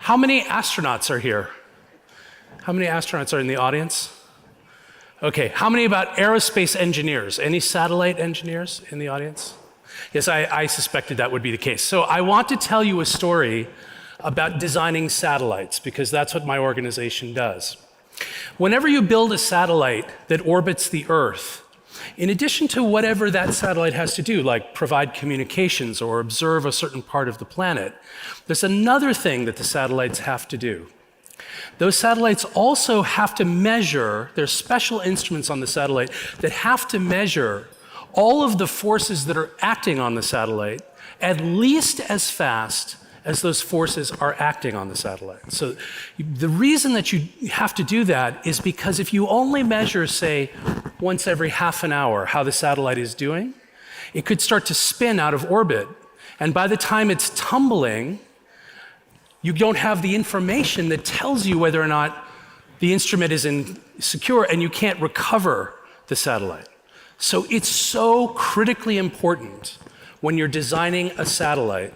How many astronauts are here? How many astronauts are in the audience? Okay, how many about aerospace engineers? Any satellite engineers in the audience? Yes, I suspected that would be the case. So I want to tell you a story about designing satellites, because that's what my organization does. Whenever you build a satellite that orbits the Earth, in addition to whatever that satellite has to do, like provide communications or observe a certain part of the planet, there's another thing that the satellites have to do. Those satellites also have to measure, there's special instruments on the satellite that have to measure all of the forces that are acting on the satellite at least as fast as those forces are acting on the satellite. So the reason that you have to do that is because if you only measure, say, once every half an hour how the satellite is doing, it could start to spin out of orbit. And by the time it's tumbling, you don't have the information that tells you whether or not the instrument is secure, and you can't recover the satellite. So it's so critically important when you're designing a satellite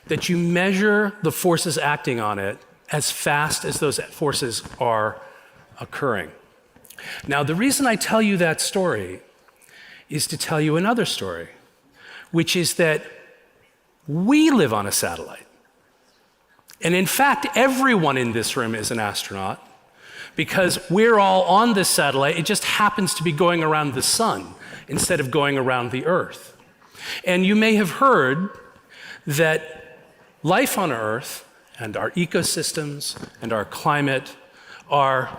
that you measure the forces acting on it as fast as those forces are occurring. Now, the reason I tell you that story is to tell you another story, which is that we live on a satellite. And in fact, everyone in this room is an astronaut, because we're all on this satellite. It just happens to be going around the sun instead of going around the Earth. And you may have heard that life on Earth and our ecosystems and our climate are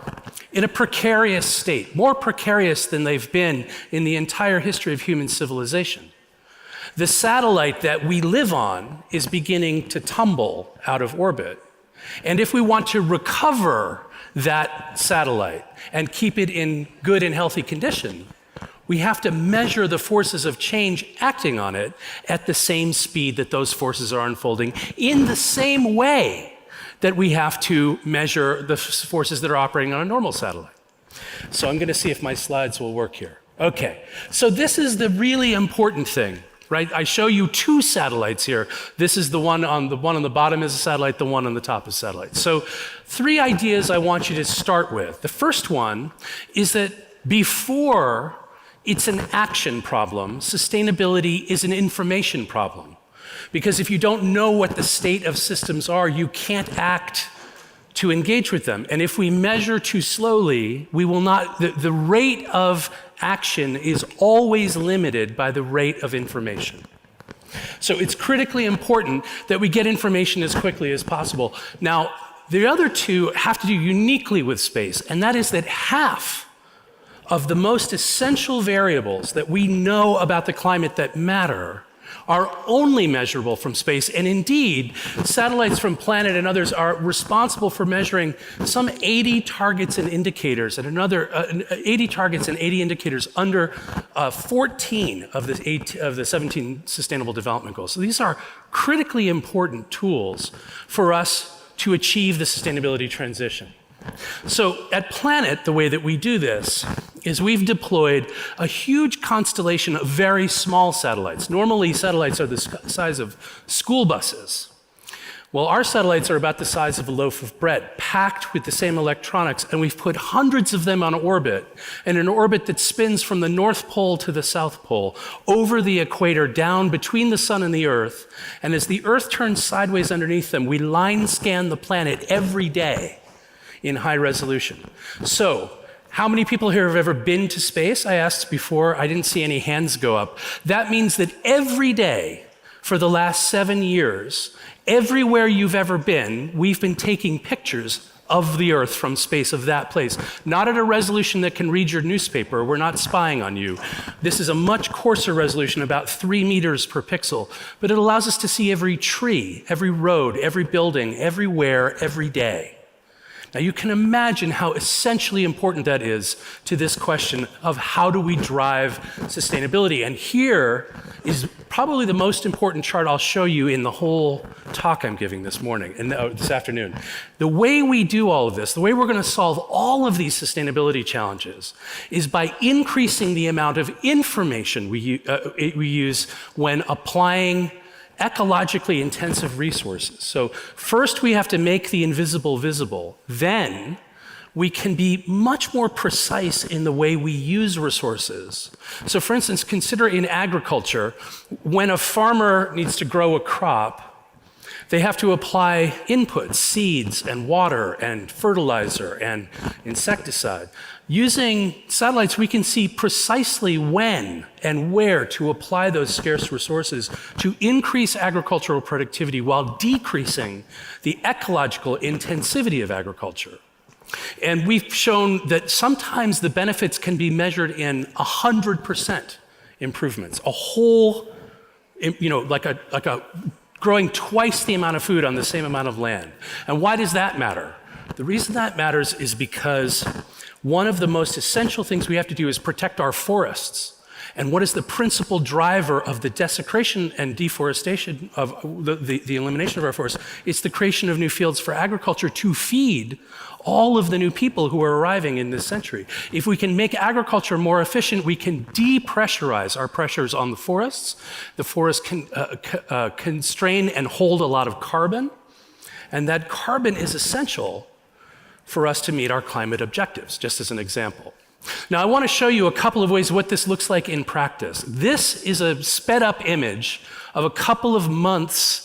in a precarious state, more precarious than they've been in the entire history of human civilization. The satellite that we live on is beginning to tumble out of orbit. And if we want to recover that satellite and keep it in good and healthy condition, we have to measure the forces of change acting on it at the same speed that those forces are unfolding, in the same way that we have to measure the forces that are operating on a normal satellite. So I'm going to see if my slides will work here. Okay, so this is the really important thing, right? I show you two satellites here. This is the one on the bottom is a satellite, the one on the top is a satellite. So 3 ideas I want you to start with. The first one is that before it's an action problem, sustainability is an information problem. Because if you don't know what the state of systems are, you can't act to engage with them. And if we measure too slowly, we will not, the rate of action is always limited by the rate of information. So it's critically important that we get information as quickly as possible. Now, the other two have to do uniquely with space, and that is that half of the most essential variables that we know about the climate that matter are only measurable from space. And indeed, satellites from Planet and others are responsible for measuring some 80 targets and indicators, and another 80 targets and 80 indicators under 14 of the 17 Sustainable Development Goals. So these are critically important tools for us to achieve the sustainability transition. So at Planet, the way that we do this is we've deployed a huge constellation of very small satellites. Normally, satellites are the size of school buses. Well, our satellites are about the size of a loaf of bread, packed with the same electronics, and we've put hundreds of them on orbit, and an orbit that spins from the North Pole to the South Pole, over the equator, down between the sun and the Earth. And as the Earth turns sideways underneath them, we line scan the planet every day in high resolution. So, how many people here have ever been to space? I asked before, I didn't see any hands go up. That means that every day for the last 7 years, everywhere you've ever been, we've been taking pictures of the Earth from space, of that place. Not at a resolution that can read your newspaper. We're not spying on you. This is a much coarser resolution, about 3 meters per pixel, but it allows us to see every tree, every road, every building, everywhere, every day. Now you can imagine how essentially important that is to this question of how do we drive sustainability. And here is probably the most important chart I'll show you in the whole talk I'm giving this morning, and this afternoon. The way we do all of this, the way we're going to solve all of these sustainability challenges, is by increasing the amount of information we use when applying ecologically intensive resources. So first we have to make the invisible visible. Then we can be much more precise in the way we use resources. So for instance, consider in agriculture, when a farmer needs to grow a crop, they have to apply inputs, seeds and water and fertilizer and insecticide. Using satellites, we can see precisely when and where to apply those scarce resources to increase agricultural productivity while decreasing the ecological intensivity of agriculture. And we've shown that sometimes the benefits can be measured in 100% improvements, a whole, like a growing twice the amount of food on the same amount of land. And why does that matter? The reason that matters is because one of the most essential things we have to do is protect our forests. And what is the principal driver of the desecration and deforestation of the elimination of our forests? It's the creation of new fields for agriculture to feed all of the new people who are arriving in this century. If we can make agriculture more efficient, we can depressurize our pressures on the forests. The forests can constrain and hold a lot of carbon, and that carbon is essential for us to meet our climate objectives, just as an example. Now, I want to show you a couple of ways what this looks like in practice. This is a sped up image of a couple of months,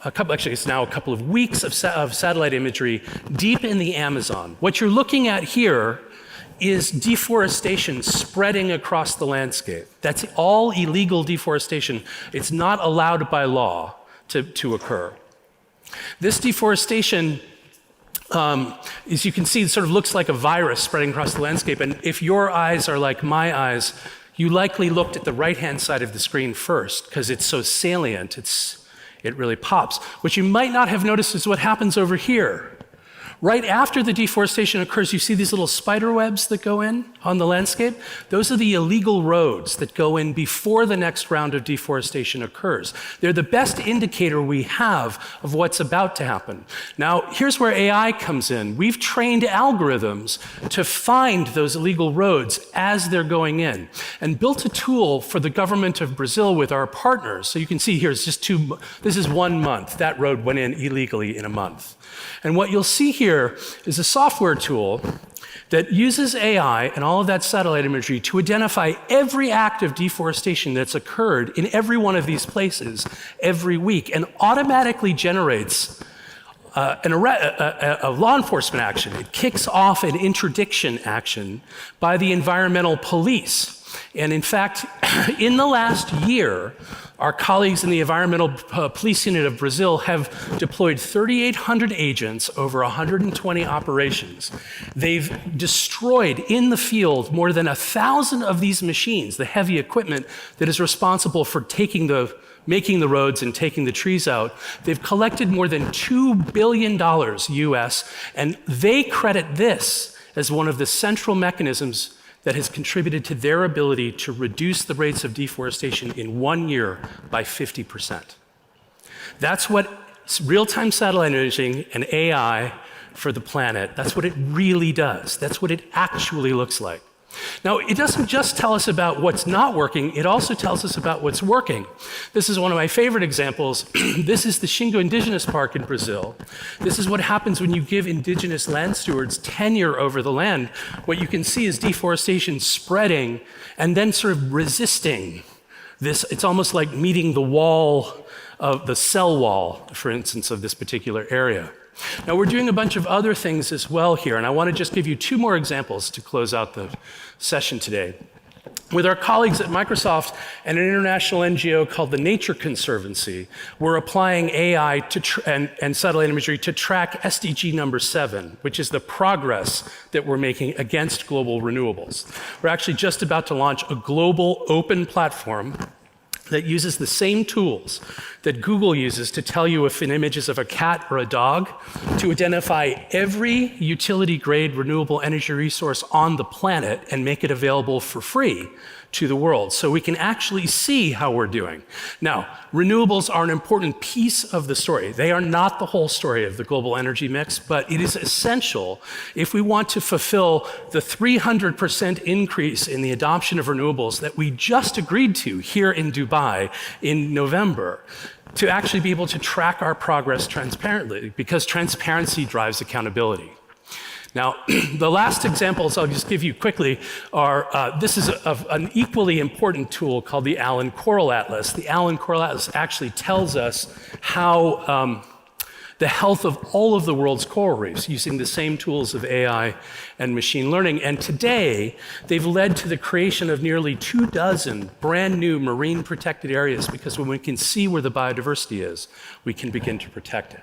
actually it's now a couple of weeks of satellite imagery deep in the Amazon. What you're looking at here is deforestation spreading across the landscape. That's all illegal deforestation. It's not allowed by law to occur. This deforestation, as you can see, sort of looks like a virus spreading across the landscape. And if your eyes are like my eyes, you likely looked at the right-hand side of the screen first because it's so salient, it really pops. What you might not have noticed is what happens over here. Right after the deforestation occurs, you see these little spider webs that go in on the landscape? Those are the illegal roads that go in before the next round of deforestation occurs. They're the best indicator we have of what's about to happen. Now, here's where AI comes in. We've trained algorithms to find those illegal roads as they're going in and built a tool for the government of Brazil with our partners. So you can see here, this is 1 month. That road went in illegally in a month. And what you'll see here is a software tool that uses AI and all of that satellite imagery to identify every act of deforestation that's occurred in every one of these places every week and automatically generates a law enforcement action. It kicks off an interdiction action by the environmental police. And in fact, in the last year, our colleagues in the Environmental Police Unit of Brazil have deployed 3,800 agents over 120 operations. They've destroyed in the field more than 1,000 of these machines, the heavy equipment that is responsible for making the roads and taking the trees out. They've collected more than $2 billion US, and they credit this as one of the central mechanisms that has contributed to their ability to reduce the rates of deforestation in 1 year by 50%. That's what real-time satellite imaging and AI for the planet, that's what it really does. That's what it actually looks like. Now, it doesn't just tell us about what's not working, it also tells us about what's working. This is one of my favorite examples. This is the Xingu Indigenous Park in Brazil. This is what happens when you give indigenous land stewards tenure over the land. What you can see is deforestation spreading and then sort of resisting this. It's almost like meeting the wall of the cell wall, for instance, of this particular area. Now, we're doing a bunch of other things as well here, and I want to just give you 2 more examples to close out the session today. With our colleagues at Microsoft and an international NGO called the Nature Conservancy, we're applying AI and satellite imagery to track SDG number 7, which is the progress that we're making against global renewables. We're actually just about to launch a global open platform that uses the same tools that Google uses to tell you if an image is of a cat or a dog, to identify every utility-grade renewable energy resource on the planet and make it available for free to the world, so we can actually see how we're doing. Now, renewables are an important piece of the story. They are not the whole story of the global energy mix, but it is essential if we want to fulfill the 300% increase in the adoption of renewables that we just agreed to here in Dubai in November. to actually be able to track our progress transparently, because transparency drives accountability. Now, the last examples I'll just give you quickly are, this is an equally important tool called the Allen Coral Atlas. The Allen Coral Atlas actually tells us how the health of all of the world's coral reefs using the same tools of AI and machine learning. And today, they've led to the creation of nearly 24 brand new marine protected areas, because when we can see where the biodiversity is, we can begin to protect it.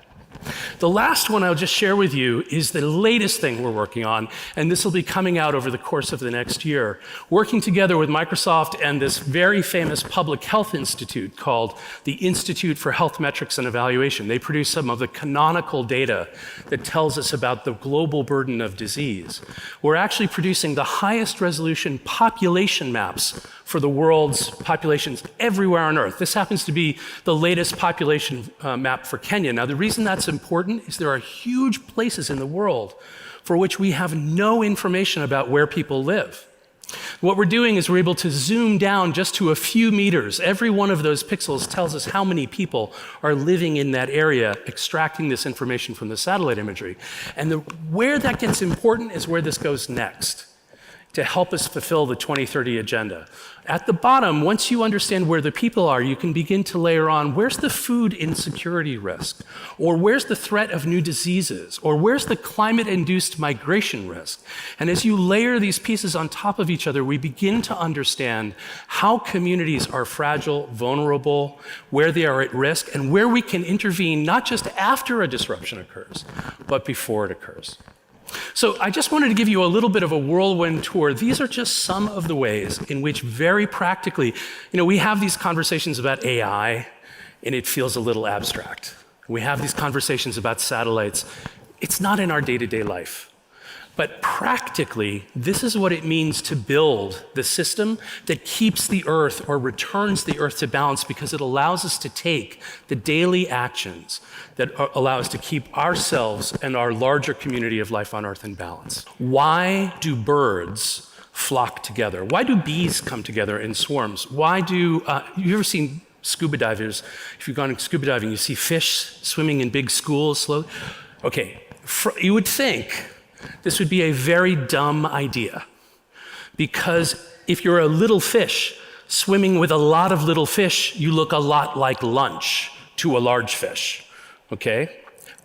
The last one I'll just share with you is the latest thing we're working on, and this will be coming out over the course of the next year, working together with Microsoft and this very famous public health institute called the Institute for Health Metrics and Evaluation. They produce some of the canonical data that tells us about the global burden of disease. We're actually producing the highest resolution population maps for the world's populations everywhere on Earth. This happens to be the latest population map for Kenya. Now, the reason that's important is there are huge places in the world for which we have no information about where people live. What we're doing is we're able to zoom down just to a few meters. Every one of those pixels tells us how many people are living in that area, extracting this information from the satellite imagery. And where that gets important is where this goes next, to help us fulfill the 2030 agenda. At the bottom, once you understand where the people are, you can begin to layer on, where's the food insecurity risk? Or where's the threat of new diseases? Or where's the climate-induced migration risk? And as you layer these pieces on top of each other, we begin to understand how communities are fragile, vulnerable, where they are at risk, and where we can intervene not just after a disruption occurs, but before it occurs. So I just wanted to give you a little bit of a whirlwind tour. These are just some of the ways in which very practically, we have these conversations about AI, and it feels a little abstract. We have these conversations about satellites. It's not in our day-to-day life. But practically, this is what it means to build the system that keeps the Earth or returns the Earth to balance, because it allows us to take the daily actions that allow us to keep ourselves and our larger community of life on Earth in balance. Why do birds flock together? Why do bees come together in swarms? Why do, you ever seen scuba divers? If you've gone scuba diving, you see fish swimming in big schools slowly. Okay, you would think this would be a very dumb idea, because if you're a little fish swimming with a lot of little fish, you look a lot like lunch to a large fish, okay?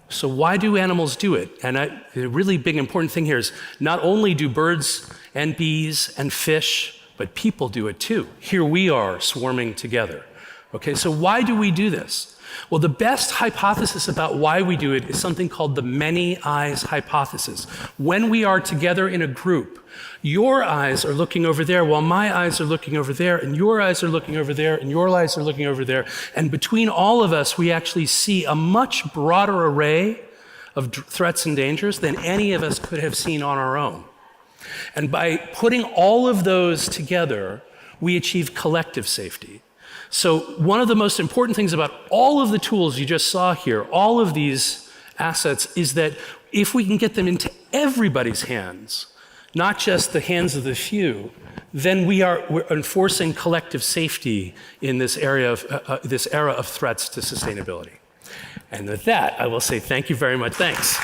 So why do animals do it? And the really big important thing here is not only do birds and bees and fish, but people do it too. Here we are swarming together, okay? So why do we do this? Well, the best hypothesis about why we do it is something called the many eyes hypothesis. When we are together in a group, your eyes are looking over there while my eyes are looking over there, and your eyes are looking over there, and your eyes are looking over there. And between all of us, we actually see a much broader array of threats and dangers than any of us could have seen on our own. And by putting all of those together, we achieve collective safety. So one of the most important things about all of the tools you just saw here, all of these assets, is that if we can get them into everybody's hands, not just the hands of the few, then we're enforcing collective safety in this area of this era of threats to sustainability. And with that, I will say thank you very much. Thanks.